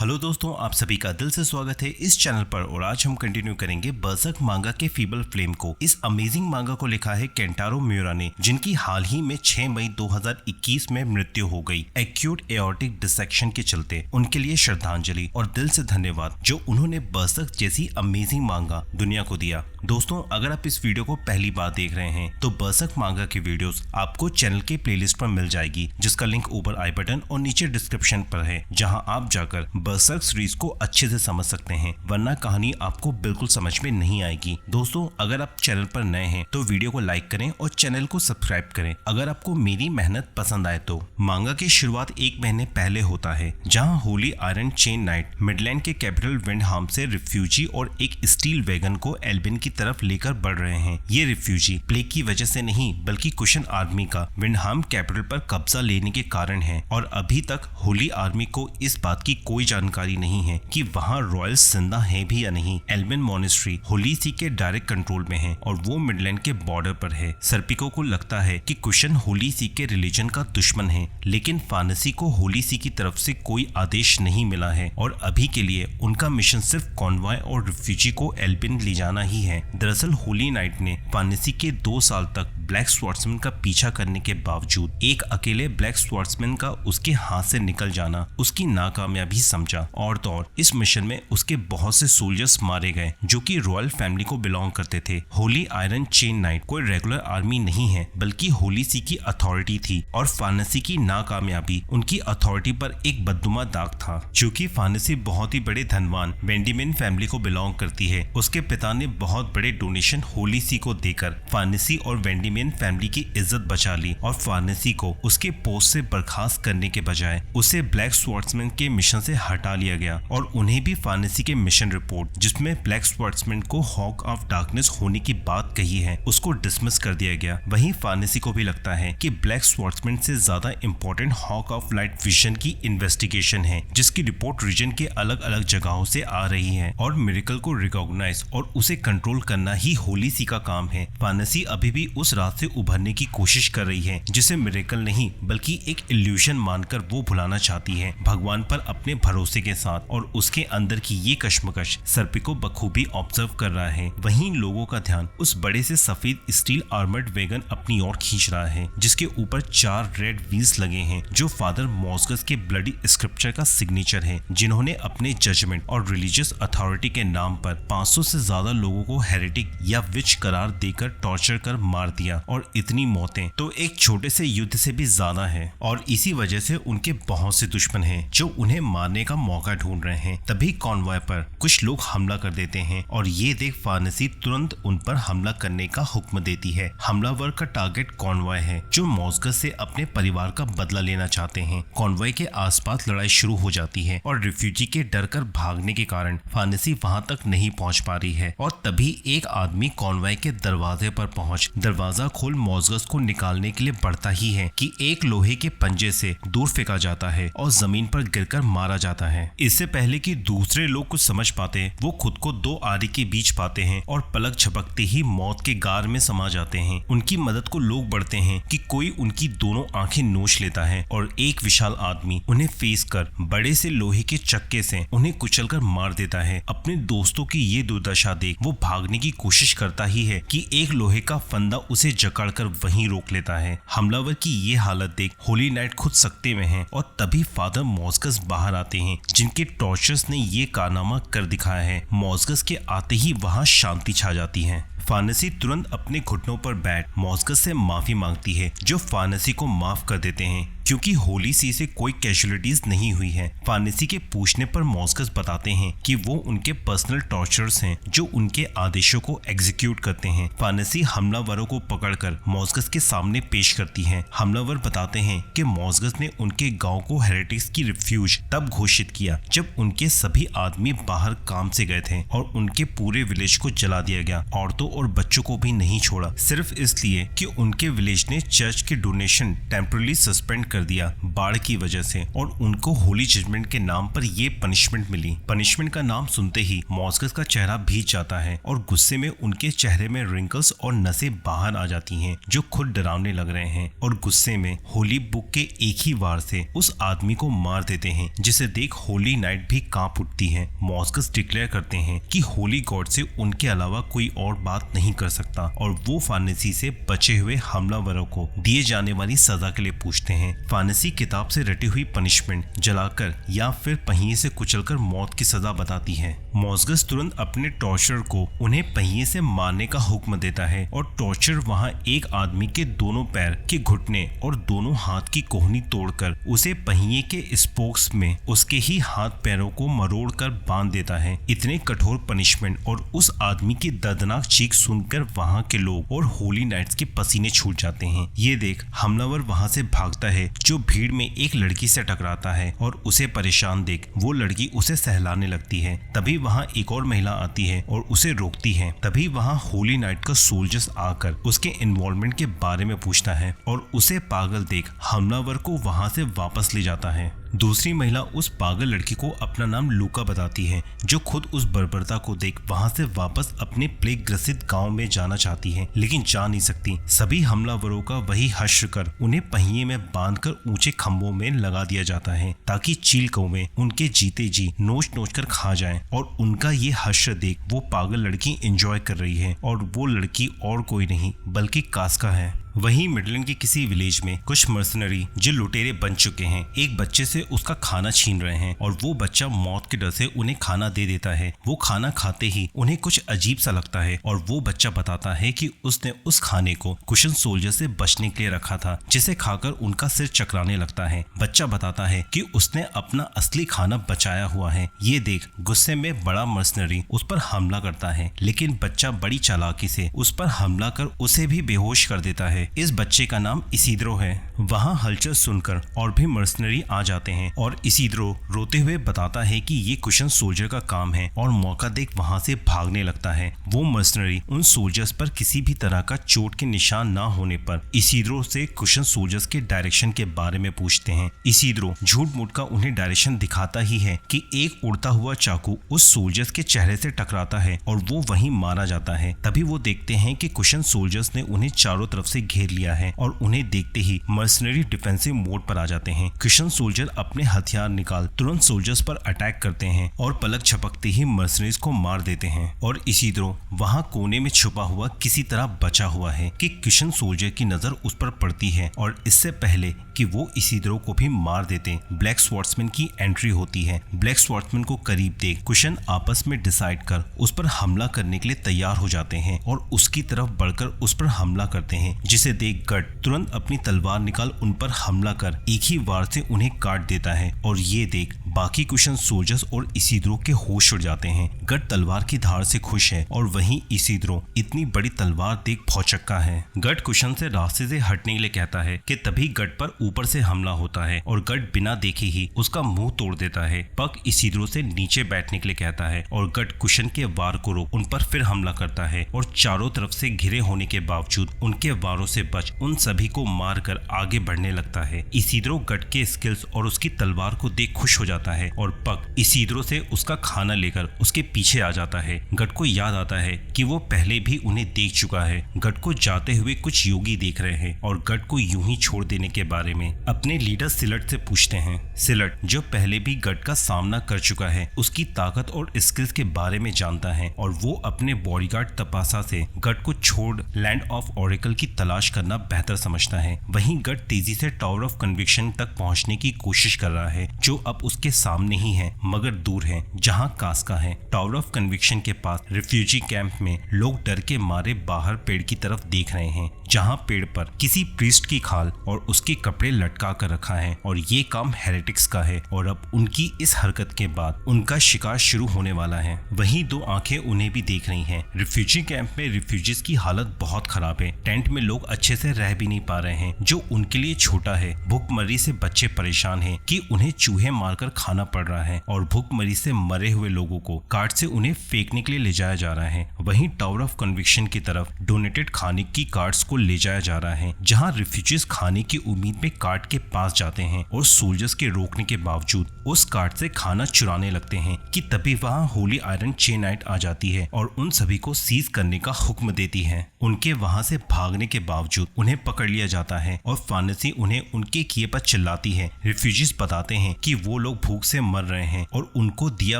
Hello दोस्तों, आप सभी का दिल से स्वागत है इस चैनल पर। और आज हम कंटिन्यू करेंगे बर्सर्क मांगा के फीबल फ्लेम को। इस अमेजिंग मांगा को लिखा है केंटारो मियुरा ने, जिनकी हाल ही में 6 मई 2021 में मृत्यु हो गई एक्यूट एओर्टिक डिसेक्शन के चलते। उनके लिए श्रद्धांजलि और दिल से धन्यवाद जो उन्होंने बर्सर्क जैसी अमेजिंग मांगा दुनिया को दिया। दोस्तों, अगर आप इस वीडियो को पहली बार देख रहे हैं तो बर्सर्क मांगा की वीडियोस आपको चैनल के प्लेलिस्ट पर मिल जाएगी, जिसका लिंक ऊपर आई बटन और नीचे डिस्क्रिप्शन पर है, जहां आप जाकर बर्सर्क सीरीज को अच्छे से समझ सकते हैं, वरना कहानी आपको बिल्कुल समझ में नहीं आएगी। दोस्तों, अगर आप चैनल पर नए हैं तो वीडियो को लाइक करें और चैनल को सब्सक्राइब करें अगर आपको मेरी मेहनत पसंद आए तो। मांगा की शुरुआत 1 महीने पहले होता है, जहां Holi iron chain night Midland के कैपिटल विंडहाम से रिफ्यूजी और एक स्टील वैगन को एल्बिन की तरफ लेकर बढ़ रहे हैं। ये रिफ्यूजी प्लेग की वजह से नहीं बल्कि कुशन आर्मी का विंडहाम कैपिटल पर कब्जा लेने के कारण है, और अभी तक होली आर्मी को इस बात की कोई जानकारी नहीं है कि वहाँ रॉयल्स जिंदा है भी या नहीं। एल्बिन मॉनेस्ट्री होली सी के डायरेक्ट कंट्रोल में है और वो मिडलैंड के बॉर्डर पर है। सर्पिको को लगता है कि कुशन होली सी के रिलीजन का दुश्मन है, लेकिन फानेसी को होली सी की तरफ से कोई आदेश नहीं मिला है और अभी के लिए उनका मिशन सिर्फ कॉन्वॉय और रिफ्यूजी को एल्बिन ले जाना ही है। दरअसल होली नाइट ने फानेसी के 2 साल तक ब्लैक स्वॉर्ड्समैन का पीछा करने के बावजूद एक अकेले ब्लैक स्वॉर्ड्समैन का उसके हाथ से निकल जाना उसकी नाकामयाबी समझा। और तो और इस मिशन में उसके बहुत से सोल्जर्स मारे गए जो कि रॉयल फैमिली को बिलोंग करते थे। होली आयरन चेन नाइट कोई रेगुलर आर्मी नहीं है बल्कि होली सी की अथॉरिटी थी, और फानेसी की नाकामयाबी उनकी अथॉरिटी पर एक बददुमा दाग था। चूंकि फानेसी बहुत ही बड़े धनवान वेंडिमेन फैमिली को बिलोंग करती है, उसके पिता ने बहुत बड़े डोनेशन होली सी को देकर फानेसी और वेंडिमेन फैमिली की इज्जत बचा ली, और फानेसी को उसके पोस्ट से बर्खास्त करने के बजाय उसे ब्लैक स्वॉर्ड्समैन के मिशन से हटा लिया गया, और उन्हें भी फानेसी के मिशन रिपोर्ट जिसमें ब्लैक स्वॉर्ड्समैन को हॉक ऑफ डार्कनेस होने की बात कही है उसको डिसमिस कर दिया गया। वहीं फानेसी को भी लगता है कि ब्लैक स्वॉर्ड्समैन से ज्यादा important hawk of light vision की इन्वेस्टिगेशन है, जिसकी रिपोर्ट रीजन के अलग अलग जगहों से आ रही है, और मिरेकल को रिकॉग्नाइज और उसे कंट्रोल करना ही होली सी का काम है। फानेसी अभी भी उस रात से उभरने की कोशिश कर रही है जिसे मिरेकल नहीं बल्कि एक इल्यूशन मानकर वो भुलाना चाहती है, भगवान पर अपने भरोसे के साथ। और उसके अंदर की ये कश्मकश सर्पिको बखूबी ऑब्जर्व कर रहा है। वहीं लोगों का ध्यान उस बड़े से सफेद स्टील आर्मर्ड वैगन अपनी ओर खींच रहा है, जिसके ऊपर 4 रेड व्हील्स लगे हैं जो फादर मॉस्गस के ब्लडी स्क्रिप्चर का सिग्नेचर है, जिन्होंने अपने जजमेंट और रिलीजियस अथॉरिटी के नाम पर 500 से ज्यादा लोगों को हेरेटिक या विच करार देकर टॉर्चर कर मार दिया। और इतनी मौतें तो एक छोटे से युद्ध से भी ज्यादा है, और इसी वजह से उनके बहुत से दुश्मन हैं जो उन्हें मारने का मौका ढूंढ रहे हैं। तभी कॉन्वॉय पर कुछ लोग हमला कर देते हैं, और ये देख फानेसी तुरंत उन पर हमला करने का हुक्म देती है। हमलावर का टारगेट कॉन्वॉय है जो मॉस्गस से अपने परिवार का बदला लेना चाहते हैं। कॉन्वॉय के आसपास लड़ाई शुरू हो जाती है, और रिफ्यूजी के डर कर भागने के कारण फानेसी वहां तक नहीं पहुंच पा रही है। और तभी एक आदमी कॉन्वॉय के दरवाजे पर पहुंच दरवाजा खोल मॉस्गस को निकालने के लिए बढ़ता ही है कि एक लोहे के पंजे से दूर फेंका जाता है और जमीन पर गिरकर मारा जाता है। इससे पहले कि दूसरे लोग कुछ समझ पाते, वो खुद को 2 आरी के बीच पाते हैं और पलक झपकते ही मौत के गार में समा जाते हैं। उनकी मदद को लोग बढ़ते हैं कि कोई उनकी दोनों आंखें नोच लेता है, और एक विशाल आदमी उन्हें फेस कर बड़े से लोहे के चक्के से उन्हें कुचलकर मार देता है। अपने दोस्तों की ये दुर्दशा देख वो भागने की कोशिश करता ही है कि एक लोहे का फंदा उसे जकड़कर वहीं रोक लेता है। हमलावर की ये हालत देख होली नाइट खुद सकते में है, और तभी फादर मॉस्गस बाहर आते हैं, जिनके टॉर्चर्स ने ये कारनामा कर दिखाया है। मॉस्गस के आते ही वहां शांति छा जाती है। फानेसी तुरंत अपने घुटनों पर बैठ मॉस्गस से माफी मांगती है, जो फानेसी को माफ कर देते हैं क्योंकि होली सी से कोई कैजुअलिटीज नहीं हुई है। फानेसी के पूछने पर मॉस्गस बताते हैं कि वो उनके पर्सनल टॉर्चर्स हैं जो उनके आदेशों को एग्जीक्यूट करते हैं। फानेसी हमलावरों को पकड़कर मॉस्गस के सामने पेश करती है। हमलावर बताते हैं कि मॉस्गस ने उनके गांव को हेरेटिक्स की रिफ्यूज तब घोषित किया जब उनके सभी आदमी बाहर काम से गए थे, और उनके पूरे विलेज को जला दिया गया। औरतों और बच्चों को भी नहीं छोड़ा, सिर्फ इसलिए कि उनके विलेज ने चर्च के डोनेशन टेम्पररी सस्पेंड कर कर दिया बाढ़ की वजह से और उनको होली जजमेंट के नाम पर ये पनिशमेंट मिली। पनिशमेंट का नाम सुनते ही मॉस्गस का चेहरा भीग जाता है और गुस्से में उनके चेहरे में रिंकल्स और नसें बाहर आ जाती हैं जो खुद डरावने लग रहे हैं और गुस्से में होली बुक के एक ही वार से उस आदमी को मार देते हैं जिसे देख होली नाइट भी कांप उठती है। मॉस्गस डिक्लेयर करते हैं कि होली गॉड से उनके अलावा कोई और बात नहीं कर सकता और वो फानेसी से बचे हुए हमलावरों को दिए जाने वाली सजा के लिए पूछते हैं। फानेसी किताब से रटी हुई पनिशमेंट जलाकर या फिर पहिए से कुचलकर मौत की सजा बताती है। मॉस्गस तुरंत अपने टॉर्चर को उन्हें पहिए से मारने का हुक्म देता है और टॉर्चर वहां एक आदमी के दोनों पैर के घुटने और दोनों हाथ की कोहनी तोड़कर उसे पहिए के स्पोक्स में उसके ही हाथ पैरों को मरोड़कर बांध देता है। इतने कठोर पनिशमेंट और उस आदमी की दर्दनाक चीख सुनकर वहां के लोग और होली नाइट्स के पसीने छूट जाते हैं। ये देख हमलावर वहां से भागता है जो भीड़ में एक लड़की से टकराता है और उसे परेशान देख वो लड़की उसे सहलाने लगती है। तभी वहां एक और महिला आती है और उसे रोकती है। तभी वहां होली नाइट का सोल्जर्स आकर उसके इन्वॉल्वमेंट के बारे में पूछता है और उसे पागल देख हमलावर को वहां से वापस ले जाता है। दूसरी महिला उस पागल लड़की को अपना नाम लूका बताती है जो खुद उस बर्बरता को देख वहां से वापस अपने प्लेग ग्रसित गांव में जाना चाहती है लेकिन जा नहीं सकती। सभी हमलावरों का वही हश्र कर उन्हें पहिए में बांधकर ऊंचे खंभों में लगा दिया जाता है ताकि चील कौवें उनके जीते जी नोच नोच कर खा जाएं और उनका ये हश्र देख वो पागल लड़की एंजॉय कर रही है और वो लड़की और कोई नहीं बल्कि कास्का है। वहीं मिडलैंड के किसी विलेज में कुछ मर्सनरी जो लुटेरे बन चुके हैं एक बच्चे से उसका खाना छीन रहे हैं और वो बच्चा मौत के डर से उन्हें खाना दे देता है। वो खाना खाते ही उन्हें कुछ अजीब सा लगता है और वो बच्चा बताता है कि उसने उस खाने को कुशन सोल्जर से बचने के लिए रखा था जिसे खाकर उनका सिर चकराने लगता है। बच्चा बताता है कि उसने अपना असली खाना बचाया हुआ है। ये देख गुस्से में बड़ा मर्सनरी उस पर हमला करता है लेकिन बच्चा बड़ी चालाकी से उस पर हमला कर उसे भी बेहोश कर देता है। इस बच्चे का नाम इसीद्रो है। वहां हलचल सुनकर और भी मर्सनरी आ जाते हैं और इसीद्रो रोते हुए बताता है कि ये कुशन सोल्जर का काम है और मौका देख वहां से भागने लगता है। वो मर्सनरी उन सोल्जर्स पर किसी भी तरह का चोट के निशान ना होने पर इसीद्रो से कुशन सोल्जर्स के डायरेक्शन के बारे में पूछते हैं। इसीद्रो झूठ मूठ का उन्हें डायरेक्शन दिखाता ही है कि एक उड़ता हुआ चाकू उस सोल्जर्स के चेहरे से टकराता है और वो वहीं मारा जाता है। तभी वो देखते हैं कि कुशन सोल्जर्स ने उन्हें चारों तरफ से घेर लिया है और उन्हें देखते ही मर्सनरी डिफेंसिव मोड पर आ जाते हैं। कुशन सोल्जर अपने हथियार निकाल तुरंत सोल्जर्स पर अटैक करते हैं और पलक झपकते ही मर्सनरीज को मार देते हैं और इसीद्रो वहां कोने में छुपा हुआ किसी तरह बचा हुआ है कि कुशन सोल्जर की नजर उस पर पड़ती है और इससे पहले कि वो इसीद्रो को भी मार देते ब्लैक स्वॉर्ड्समैन की एंट्री होती है। ब्लैक स्वॉर्ड्समैन को करीब देख कुशन आपस में डिसाइड कर उस पर हमला करने के लिए तैयार हो जाते हैं और उसकी तरफ बढ़कर उस पर हमला करते हैं जिसे देख गट तुरंत अपनी तलवार निकाल उन पर हमला कर एक ही वार से उन्हें काट देता है और ये देख बाकी कुशन सोल्जर्स और इसीद्रो के होश उड़ जाते हैं। गट तलवार की धार से खुश है और वहीं इसीद्रो इतनी बड़ी तलवार देख भौचक्का है। गट कुशन से रास्ते से हटने के लिए कहता है कि तभी गट पर ऊपर से हमला होता है और गट बिना देखे ही उसका मुंह तोड़ देता है। पक इसीद्रो से नीचे बैठने के लिए कहता है और गट कुशन के वार को रोक उन पर फिर हमला करता है और चारों तरफ से घिरे होने के बावजूद उनके वारों से बच उन सभी को मार कर आगे बढ़ने लगता है। इसीद्रो गट के स्किल्स और उसकी तलवार को देख खुश हो जाता है और पक इसीद्रो से उसका खाना लेकर उसके पीछे आ जाता है। गट को याद आता है कि वो पहले भी उन्हें देख चुका है। गट को जाते हुए कुछ योगी देख रहे हैं और गट को यूं ही छोड़ देने के बारे में अपने लीडर सिलट से पूछते हैं। सिलट जो पहले भी गट का सामना कर चुका है उसकी ताकत और स्किल्स के बारे में जानता है और वो अपने बॉडीगार्ड तपासा से गट को छोड़ लैंड ऑफ ऑरेकल की तलाश करना बेहतर समझता है। वहीं गट तेजी से टावर ऑफ कन्विक्शन तक पहुंचने की कोशिश कर रहा है जो अब उसके सामने ही है मगर दूर है जहां कास्का है। टावर ऑफ कन्विक्शन के पास रिफ्यूजी कैंप में लोग डर के मारे बाहर पेड़ की तरफ देख रहे हैं जहां पेड़ पर किसी प्रीस्ट की खाल और उसके कपड़े लटका कर रखा है और ये काम हेरेटिक्स का है और अब उनकी इस हरकत के बाद उनका शिकार शुरू होने वाला है। वहीं दो आंखें उन्हें भी देख रही हैं। रिफ्यूजी कैंप में रिफ्यूजीज की हालत बहुत खराब है। टेंट में लोग अच्छे से रह भी नहीं पा रहे हैं जो उनके लिए छोटा है। भूखमरी से बच्चे परेशान हैं कि उन्हें चूहे मारकर खाना पड़ रहा है और भूखमरी से मरे हुए लोगों को कार्ड से उन्हें फेंकने के लिए ले जाया जा रहा है। वहीं टावर ऑफ कन्विक्शन की तरफ डोनेटेड खाने की कार्ड्स को ले जाया जा रहा है, जहां रिफ्यूजीज खाने की उम्मीद में कार्ट के पास जाते हैं और सोल्जर्स के रोकने के बावजूद उस कार्ट से खाना चुराने लगते हैं कि तभी वहां होली आयरन चेन नाइट आ जाती है और उन सभी को सीज करने का हुक्म देती है। उनके वहां से भागने के बावजूद उन्हें पकड़ लिया जाता है और फार्नेसी उन्हें उनके किए पर चिल्लाती है। रिफ्यूजीज बताते हैं कि वो लोग भूख से मर रहे हैं और उनको दिया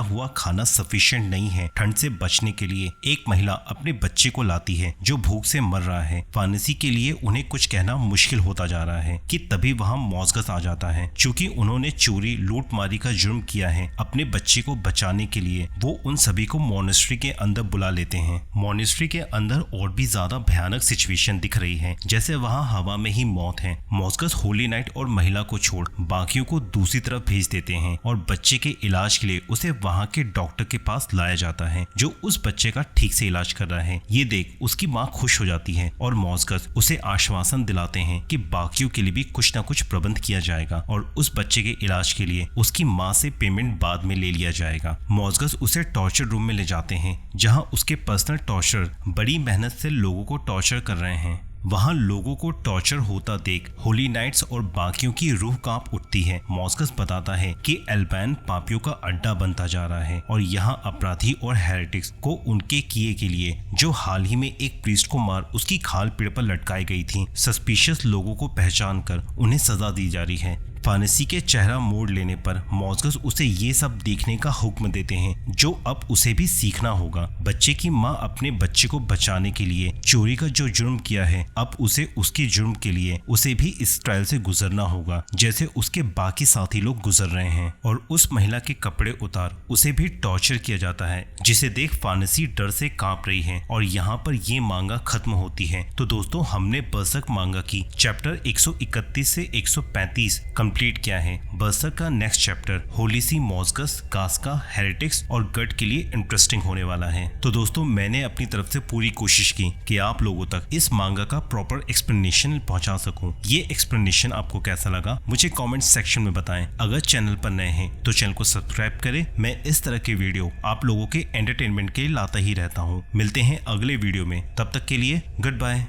हुआ खाना सफिशिएंट नहीं है। ठंड से बचने के लिए एक महिला अपने बच्चे को लाती है जो भूख से मर रहा है। फार्नेसी के लिए उन्हें कुछ कहना मुश्किल होता जा रहा है कि तभी वहां मॉस्गस आ जाता है। चूंकि उन्होंने चोरी लूटमारी का जुर्म किया है, अपने बच्चे को बचाने के लिए वो उन सभी को मॉनेस्ट्री के अंदर बुला लेते हैं। मॉनेस्ट्री के अंदर और भी ज्यादा भयानक सिचुएशन दिख रही है, जैसे वहां हवा में ही मौत है। मॉस्गस होली नाइट और महिला को छोड़ बाकियों को दूसरी तरफ भेज देते हैं और बच्चे के इलाज के लिए उसे वहां के डॉक्टर के पास लाया जाता है जो उस बच्चे का ठीक से इलाज कर रहा है। ये देख उसकी माँ खुश हो जाती है और मॉस्गस उसे आश्वासन दिलाते हैं कि बाकियों के लिए भी कुछ न कुछ प्रबंध किया जाएगा और उस बच्चे के इलाज के लिए उसकी माँ से पेमेंट बाद में ले लिया जाएगा। मॉस्गस उसे टॉर्चर रूम में ले जाते हैं जहाँ उसके पर्सनल टॉर्चर बड़ी मेहनत से लोगों को टॉर्चर कर रहे हैं। वहां लोगों को टॉर्चर होता देख होली नाइट्स और बाकियों की रूह कांप उठती है। मॉस्गस बताता है कि एल्बान पापियों का अड्डा बनता जा रहा है और यहां अपराधी और हेरेटिक्स को उनके किए के लिए, जो हाल ही में एक प्रीस्ट को मार उसकी खाल पेड़ पर लटकाई गई थी, सस्पिशियस लोगों को पहचान कर उन्हें सजा दी जा रही है। फार्नेसी के चेहरा मोड़ लेने पर मॉस्गस उसे ये सब देखने का हुक्म देते हैं जो अब उसे भी सीखना होगा। बच्चे की माँ अपने बच्चे को बचाने के लिए चोरी का जो जुर्म किया है, अब उसे उसके जुर्म के लिए उसे भी इस ट्रायल से गुजरना होगा जैसे उसके बाकी साथी लोग गुजर रहे हैं। और उस महिला के कपड़े उतार उसे भी टॉर्चर किया जाता है, जिसे देख फार्नेसी डर से कांप रही है और यहाँ पर ये मांगा खत्म होती है। तो दोस्तों, हमने बर्सर्क मांगा की चैप्टर 131 से 135 कंप्लीट किया है। बर्सर्क का नेक्स्ट चैप्टर होलीसी, मॉस्गस, कास्का, हेरेटिक्स और गट के लिए इंटरेस्टिंग होने वाला है। तो दोस्तों, मैंने अपनी तरफ से पूरी कोशिश की कि आप लोगों तक इस मांगा का प्रॉपर एक्सप्लेनेशन पहुंचा सकूं। ये एक्सप्लेनेशन आपको कैसा लगा मुझे कमेंट सेक्शन में बताएं। अगर चैनल पर नए हैं तो चैनल को सब्सक्राइब करें। मैं इस तरह के वीडियो आप लोगों के एंटरटेनमेंट के लिए लाता ही रहता हूँ। मिलते हैं अगले वीडियो में, तब तक के लिए गुड बाय।